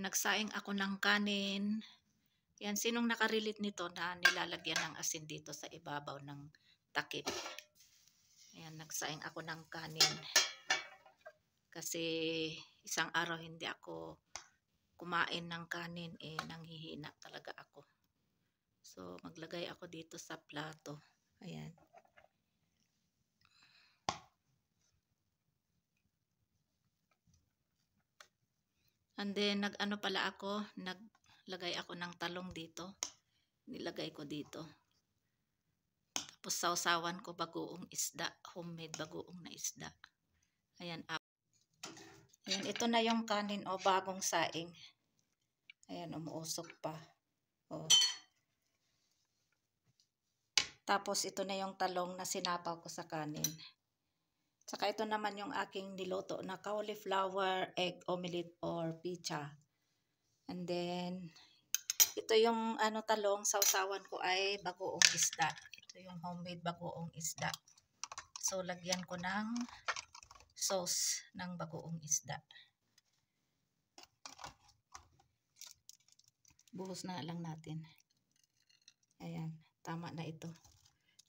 nagsaing ako ng kanin. Yan, sinong nakarelate nito na nilalagyan ng asin dito sa ibabaw ng takip? Ayan, nagsaing ako ng kanin. Kasi isang araw hindi ako kumain ng kanin, nanghihina talaga ako. So, maglagay ako dito sa plato. Ayan. And then, nag-ano pala ako, naglagay ako ng talong dito. Nilagay ko dito. Tapos, sausawan ko bagoong isda. Homemade bagoong na isda. Ayan. Ayan, ito na yung kanin o bagong saing. Ayan, umuusok pa. O. Tapos, ito na yung talong na sinapaw ko sa kanin. Saka ito naman yung aking niluto na cauliflower, egg omelette or picha. And then, ito yung talong, sausawan ko ay bagoong isda. Ito yung homemade bagoong isda. So, lagyan ko ng sauce ng bagoong isda. Buhos na lang natin. Ayan, tama na ito.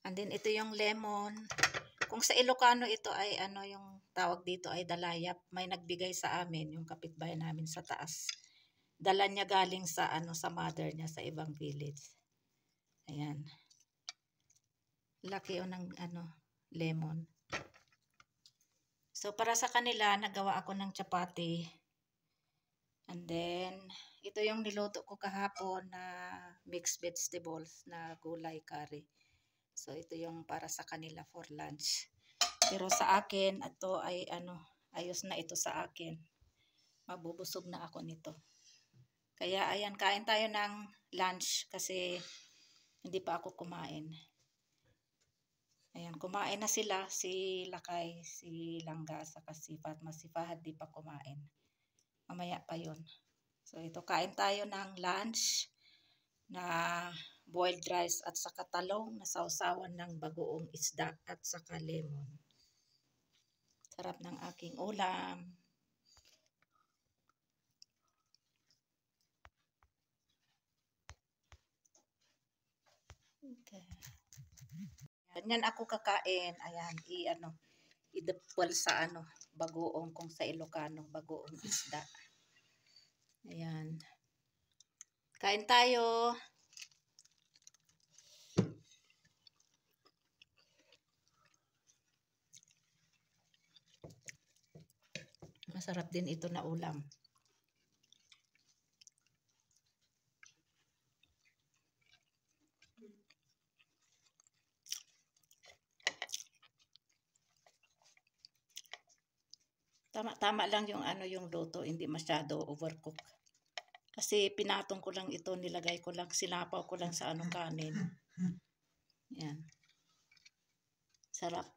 And then, ito yung lemon. Kung sa Ilocano ito ay yung tawag dito ay dalayap. May nagbigay sa amin, yung kapitbahay namin sa taas. Dala niya galing sa sa mother niya sa ibang village. Ayan. Laki ng lemon. So para sa kanila nagawa ako ng chapati. And then ito yung niluto ko kahapon na mixed vegetables na gulay curry. So ito yung para sa kanila for lunch. Pero sa akin, ito ay ayos na ito sa akin. Mabubusog na ako nito. Kaya ayan, kain tayo ng lunch kasi hindi pa ako kumain. Ayan, kumain na sila, si Lakay, si Langga, saka si Fatma, si Fahad di pa kumain. Mamaya pa yun. So ito, kain tayo ng lunch na boiled rice at saka talong na sausawan ng bagoong isda at saka lemon. Sarap ng aking ulam. Okay. Ganyan ako kakain. Ayan, idapwal sa bagoong kung sa Ilocano, bagoong isda. Ayan. Kain tayo. Masarap din ito na ulam. Tama lang yung yung luto, hindi masyado overcook. Kasi pinatong ko lang ito, nilagay ko lang, sinapaw ko lang sa kanin. Yan. Sarap.